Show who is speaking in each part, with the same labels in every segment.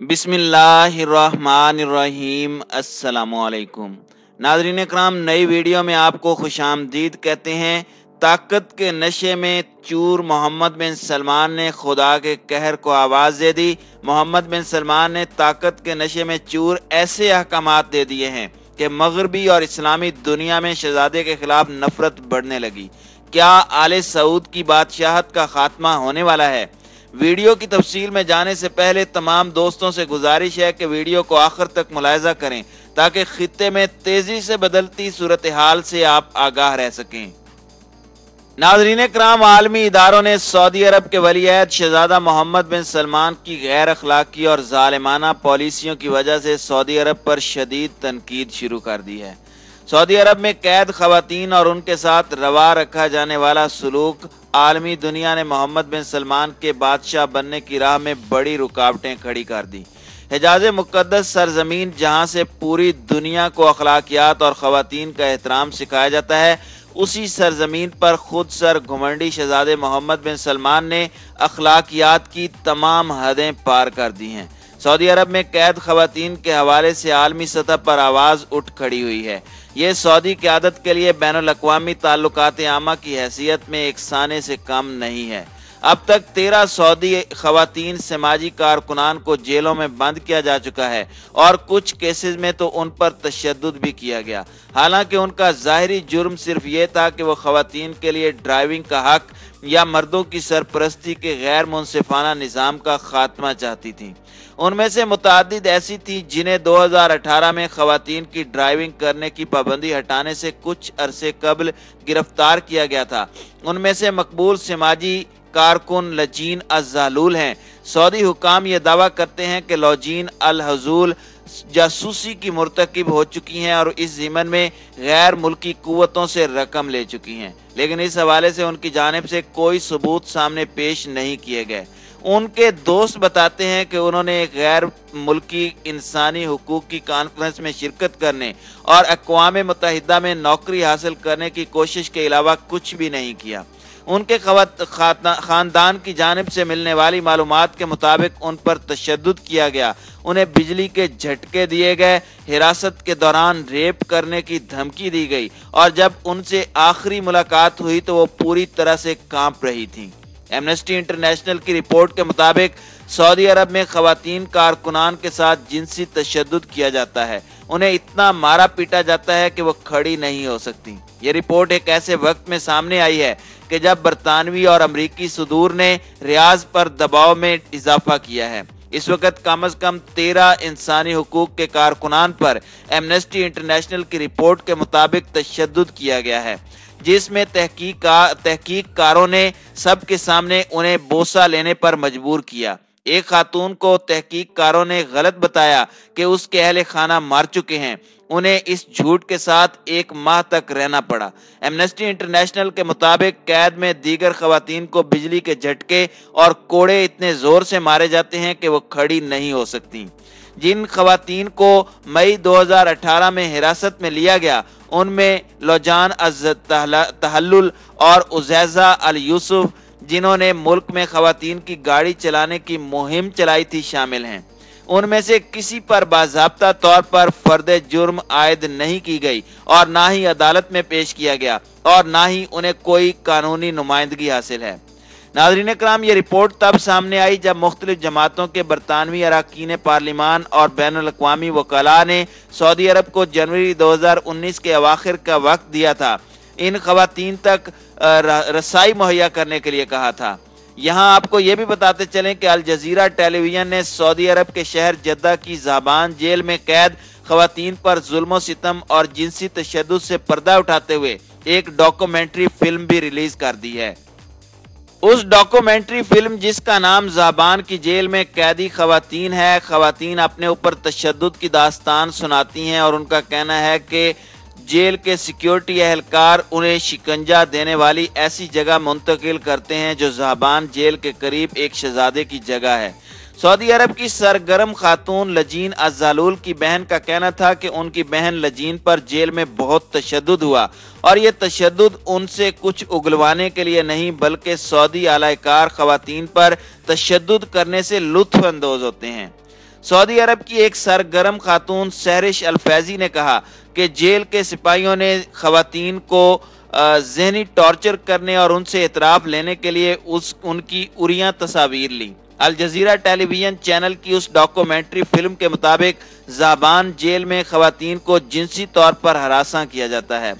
Speaker 1: बिस्मिल्लाहिर्रहमानिर्रहीम। अस्सलामुअलैकुम नाज़रीन इकराम, नई वीडियो में आपको खुशामदीद कहते हैं। ताकत के नशे में चूर मोहम्मद बिन सलमान ने खुदा के कहर को आवाज़ दे दी। मोहम्मद बिन सलमान ने ताकत के नशे में चूर ऐसे अहकामात दे दिए हैं कि मगरबी और इस्लामी दुनिया में शहजादे के खिलाफ नफरत बढ़ने लगी। क्या आले सऊद की बादशाहत का खात्मा होने वाला है? वीडियो की तफसील में जाने से पहले तमाम दोस्तों से गुजारिश है कि वीडियो को आखिर तक मुलाहिजा करें ताकि खित्ते में तेजी से बदलती सूरत हाल से आप आगाह रह सकें। नाज़रीन कराम, आलमी इदारों ने सऊदी अरब के वलीअहद शहजादा मोहम्मद बिन सलमान की गैर अखलाकी और जालिमाना पॉलिसियों की वजह से सऊदी अरब पर शदीद तनकीद शुरू कर दी है। सऊदी अरब में कैद खवातीन और उनके साथ रवा रखा जाने वाला सलूक आलमी दुनिया ने मोहम्मद बिन सलमान के बादशाह बनने की राह में बड़ी रुकावटें खड़ी कर दी। हिजाज मुक़द्दस सरजमीन, जहां से पूरी दुनिया को अखलाकियात और खवातीन का एहतराम सिखाया जाता है, उसी सरजमीन पर खुद सर घुमंडी शहजादे मोहम्मद बिन सलमान ने अखलाकियात की तमाम हदें पार कर दी हैं। सऊदी अरब में कैद खवातीन के हवाले से आलमी सतह पर आवाज़ उठ खड़ी हुई है। ये सऊदी क़यादत के लिए बैनुल अक़वामी ताल्लुकात आमा की हैसियत में एक साने से कम नहीं है। अब तक 13 सऊदी खवातीन समाजी कारकुनान को जेलों में बंद किया जा चुका है और कुछ केसेस में तो उन पर तशद्दुद भी किया गया। हालांकि उनका ज़ाहिरी जुर्म सिर्फ ये था कि वो खवातीन के लिए ड्राइविंग का हक या मर्दों की सरपरस्ती के गैर मुनसिफाना निज़ाम का खात्मा चाहती थी। उनमें से मुतादिद ऐसी थी जिन्हें 2018 में खवातीन की ड्राइविंग करने की पाबंदी हटाने से कुछ अरसे कबल गिरफ्तार किया गया था। उनमें से मकबूल समाजी कारकुन लजीन अज़्ज़ालूल हैं। सऊदी हुकाम ये दावा करते हैं कि लजीन अल हजूल जासूसी की मुर्तकिब हो चुकी हैं और इस ज़िमन में गैर मुल्की कुव्वतों से रकम ले चुकी हैं, लेकिन इस हवाले से उनकी जानिब से कोई सबूत सामने पेश नहीं किए गए। उनके दोस्त बताते हैं कि उन्होंने एक गैर मुल्की इंसानी हुकूक की कॉन्फ्रेंस में शिरकत करने और अक़वाम मुत्तहिदा में नौकरी हासिल करने की कोशिश के अलावा कुछ भी नहीं किया। उनके खानदान की जानिब से मिलने वाली मालूमात के मुताबिक उन पर तशद्दुद किया गया, उन्हें बिजली के झटके दिए गए, हिरासत के दौरान रेप करने की धमकी दी गई और जब उनसे आखिरी मुलाकात हुई तो वो पूरी तरह से कांप रही थी। एमनेस्टी इंटरनेशनल की रिपोर्ट के मुताबिक सऊदी अरब में खवातीन कारकुनान के साथ जिनसी तशद्दुद किया जाता है, उन्हें इतना मारा पीटा जाता है कि वो खड़ी नहीं हो सकती। ये रिपोर्ट एक ऐसे वक्त में सामने आई है कि जब बरतानवी और अमरीकी सुदूर ने रियाज पर दबाव में इजाफा किया है। इस वक्त कम अज कम 13 इंसानी हुकूक के कारकुनान पर एमनेस्टी इंटरनेशनल की रिपोर्ट के मुताबिक तशद्दुद किया गया है, जिसमें तहकीककारों ने सबके सामने उन्हें बोसा लेने पर मजबूर किया। एक खातून को तहकीककारों ने गलत बताया कि उसके अहले खाना मार चुके हैं। उन्हें इस झूठ के साथ 1 माह तक रहना पड़ा। एमनेस्टी इंटरनेशनल के मुताबिक कैद में दीगर खवातीन को बिजली के झटके और कोड़े इतने जोर से मारे जाते हैं कि वो खड़ी नहीं हो सकती। जिन खवातीन को मई 2018 में हिरासत में लिया गया, उनमें लौजान अज़-तहल्लुल और उज़ैज़ा अल यूसुफ, जिन्होंने मुल्क में खवातीन की गाड़ी चलाने की मुहिम चलाई थी, शामिल हैं। उनमें से किसी पर बाज़ाब्ता तौर पर फर्द जुर्म आयद नहीं की गई और ना ही अदालत में पेश किया गया और ना ही उन्हें कोई कानूनी नुमाइंदगी हासिल है। नाज़रीन कराम, ये रिपोर्ट तब सामने आई जब मुख्तलिफ जमातों के बरतानवी अरकान पार्लिमान और बैनुल अक़वामी वकला ने सऊदी अरब को जनवरी 2019 के अवाखिर का वक्त दिया था, इन खवातीन तक रसाई मुहैया करने के लिए कहा था। यहाँ आपको ये भी बताते चलें कि अल जज़ीरा टेलीविजन ने सऊदी अरब के शहर जद्दा की ज़बान जेल में कैद खवातीन पर जुल्म सितम और जिनसी तशद्दुद से पर्दा उठाते हुए एक डॉक्यूमेंट्री फिल्म भी रिलीज कर दी है। उस डॉक्यूमेंट्री फिल्म, जिसका नाम ज़बान की जेल में कैदी खवातीन है, खवातीन अपने ऊपर तशद्दुद की दास्तान सुनाती हैं और उनका कहना है कि जेल के सिक्योरिटी एहलकार उन्हें शिकंजा देने वाली ऐसी जगह मुंतकिल करते हैं जो ज़बान जेल के करीब एक शहजादे की जगह है। सऊदी अरब की सरगर्म खातून लजीन अज़्ज़ालूल की बहन का कहना था कि उनकी बहन लजीन पर जेल में बहुत तशद्दुद हुआ और ये तशद्दुद उनसे कुछ उगलवाने के लिए नहीं बल्कि सऊदी आलाकार खवातीन पर तशद्दुद करने से लुत्फ अंदोज होते हैं। सऊदी अरब की एक सरगर्म खातून सहरिश अल-फैजी ने कहा कि जेल के सिपाहियों ने खवातीन को ज़हनी टॉर्चर करने और उनसे इतराफ़ लेने के लिए उनकी उरियां तस्वीर ली। अल जज़ीरा टेलीविजन चैनल की उस डॉक्यूमेंट्री फिल्म के मुताबिक ज़ाबान जेल में खवातीन को जिनसी तौर पर हरासा किया जाता है।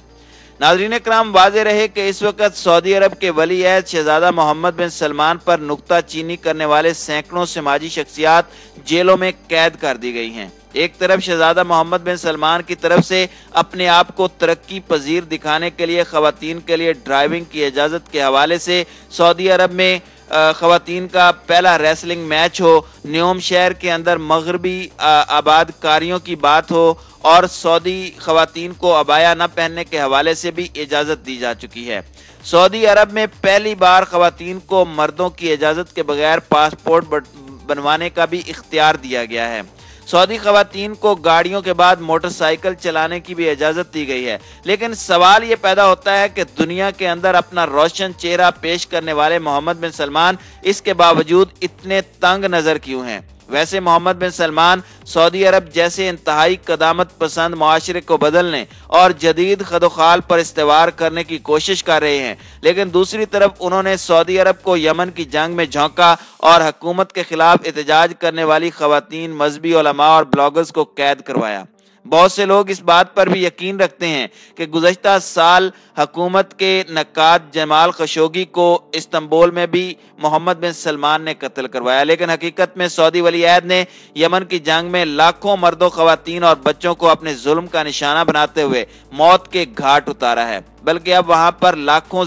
Speaker 1: नाज़रीन कराम, वाज़ेह रहे कि इस वक्त सऊदी अरब के वली अहद शहजादा मोहम्मद बिन सलमान पर नुक्ता चीनी करने वाले सैकड़ों समाजी शख्सियात जेलों में कैद कर दी गई हैं। एक तरफ शहजादा मोहम्मद बिन सलमान की तरफ से अपने आप को तरक्की पजीर दिखाने के लिए खवातीन के लिए ड्राइविंग की इजाज़त के हवाले से सऊदी अरब में खवातीन का पहला रेसलिंग मैच हो, न्योम शहर के अंदर मगरबी आबादकारियों की बात हो और सऊदी खवातीन को अबाया न पहनने के हवाले से भी इजाज़त दी जा चुकी है। सऊदी अरब में पहली बार खवातीन को मर्दों की इजाज़त के बगैर पासपोर्ट बनवाने का भी इख्तियार दिया गया है। सऊदी खवातीन को गाड़ियों के बाद मोटरसाइकिल चलाने की भी इजाज़त दी गई है। लेकिन सवाल ये पैदा होता है कि दुनिया के अंदर अपना रोशन चेहरा पेश करने वाले मोहम्मद बिन सलमान इसके बावजूद इतने तंग नज़र क्यों हैं? वैसे मोहम्मद बिन सलमान सऊदी अरब जैसे इंतहाई कदामत पसंद माशरे को बदलने और जदीद खदोखाल पर इस्तेवार करने की कोशिश कर रहे हैं, लेकिन दूसरी तरफ उन्होंने सऊदी अरब को यमन की जंग में झोंका और हुकूमत के खिलाफ एहतजाज करने वाली खवातीन, मजहबी उलमा और ब्लॉगर्स को कैद करवाया। बहुत से लोग इस बात पर भी यकीन रखते हैं कि गुज़श्ता साल हुकूमत के नक्काद जमाल खशोगी को इस्तांबुल में भी मोहम्मद बिन सलमान ने कत्ल करवाया, लेकिन हकीकत में सऊदी वली अहद ने यमन की जंग में लाखों मर्दों, खवातीन और बच्चों को अपने जुल्म का निशाना बनाते हुए मौत के घाट उतारा है। बल्कि अब वहां पर लाखों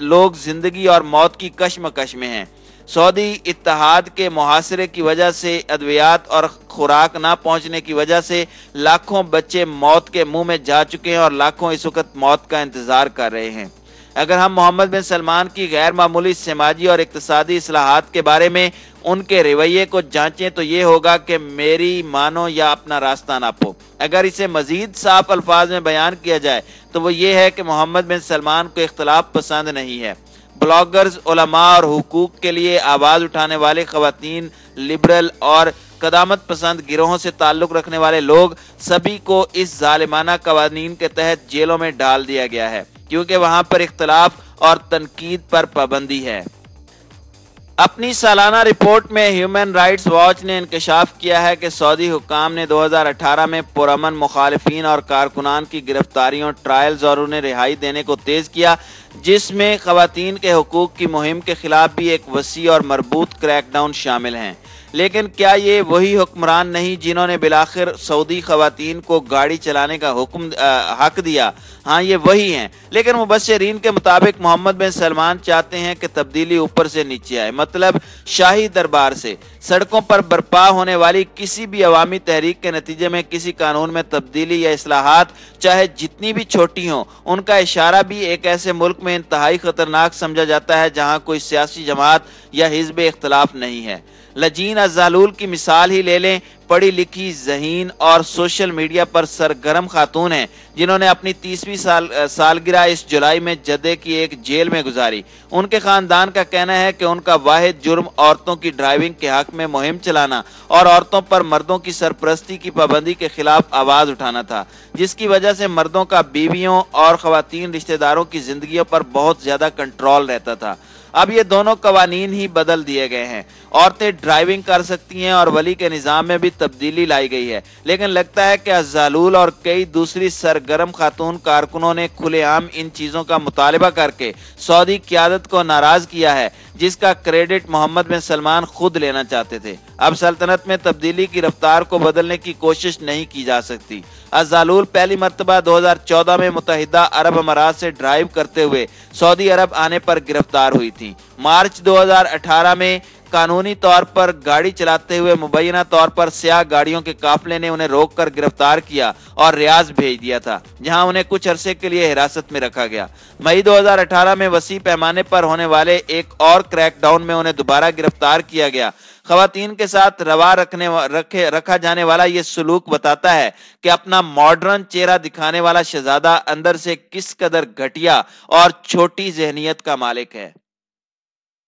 Speaker 1: लोग जिंदगी और मौत की कश्मकश में हैं। सऊदी इत्तेहाद के मुहासरे की वजह से, अद्वियात और खुराक ना पहुंचने की वजह से लाखों बच्चे मौत के मुंह में जा चुके हैं और लाखों इस वक्त मौत का इंतजार कर रहे हैं। अगर हम मोहम्मद बिन सलमान की गैर मामूली समाजी और इक्तिसादी इस्लाहात के बारे में उनके रवैये को जांचें तो ये होगा कि मेरी मानो या अपना रास्ता नापो। अगर इसे मजीद साफ अल्फाज में बयान किया जाए तो वो ये है कि मोहम्मद बिन सलमान को इख्तलाफ पसंद नहीं है। ब्लॉगर्स, उलमा और हुकूक के लिए आवाज़ उठाने वाले खवातीन, लिबरल और कदामत पसंद गिरोहों से ताल्लुक़ रखने वाले लोग सभी को इस जालिमाना कवानीन के तहत जेलों में डाल दिया गया है, क्योंकि वहां पर इख्तलाफ और तनकीद पर पाबंदी है। अपनी सालाना रिपोर्ट में ह्यूमन राइट्स वॉच ने इंकशाफ किया है कि सऊदी हुक्काम ने 2018 में पुरअमन मुखालिफिन और कारकुनान की गिरफ्तारियों, ट्रायल्स और उन्हें रिहाई देने को तेज किया, जिसमें खवातीन के हुकूक की मुहिम के खिलाफ भी एक वसी और मरबूत क्रैकडाउन शामिल हैं। लेकिन क्या ये वही हुक्मरान नहीं जिन्होंने बिलाखिर सऊदी खवातीन को गाड़ी चलाने का हक दिया? हाँ, ये वही हैं। लेकिन मुबस्सिरीन के मुताबिक मोहम्मद बिन सलमान चाहते हैं कि तब्दीली ऊपर से नीचे आए, मतलब शाही दरबार से। सड़कों पर बर्पा होने वाली किसी भी अवामी तहरीक के नतीजे में किसी कानून में तब्दीली या इस्लाहात, चाहे जितनी भी छोटी हों, उनका इशारा भी एक ऐसे मुल्क में इंतहाई खतरनाक समझा जाता है जहाँ कोई सियासी जमात या हिज़्ब इख्तलाफ नहीं है। लजीन अज़ालूल की मिसाल ही ले लें। पढ़ी लिखी, ज़हीन और सोशल मीडिया पर सरगर्म खातून हैं, जिन्होंने अपनी 30वीं सालगिरह इस जुलाई में जद्दे की एक जेल में गुजारी। उनके खानदान का कहना है कि उनका वाहिद जुर्म औरतों की ड्राइविंग के हक में मुहिम चलाना और औरतों पर मर्दों की सरपरस्ती की पाबंदी के खिलाफ आवाज़ उठाना था, जिसकी वजह से मर्दों का बीवियों और खवातीन रिश्तेदारों की जिंदगियों पर बहुत ज़्यादा कंट्रोल रहता था। अब ये दोनों कवानीन ही बदल दिए गए हैं। औरतें ड्राइविंग कर सकती हैं और वली के निज़ाम में भी तब्दीली लाई गई है, लेकिन लगता है कि अज़ालूल और कई दूसरी सरगर्म खातून कारकुनों ने खुलेआम इन चीज़ों का मुतालबा करके सऊदी क़यादत को नाराज़ किया है, जिसका क्रेडिट मोहम्मद बिन सलमान खुद लेना चाहते थे। अब सल्तनत में तब्दीली की रफ्तार को बदलने की कोशिश नहीं की जा सकती। अज़ालूल पहली मरतबा 2014 में मुत्तहिदा अरब अमारात से ड्राइव करते हुए सऊदी अरब आने पर गिरफ्तार हुई थी। मार्च 2018 में कानूनी तौर पर गाड़ी चलाते हुए मुबैना तौर पर स्याह गाड़ियों के काफिले ने उन्हें रोककर गिरफ्तार किया और रियाज भेज दिया था, जहां उन्हें कुछ अरसे के लिए हिरासत में रखा गया। मई 2018 में वसी पैमाने पर होने वाले एक और क्रैकडाउन में उन्हें दोबारा गिरफ्तार किया गया। खवातीन के साथ रवा रखा जाने वाला ये सलूक बताता है कि अपना मॉडर्न चेहरा दिखाने वाला शहजादा अंदर से किस कदर घटिया और छोटी जहनियत का मालिक है।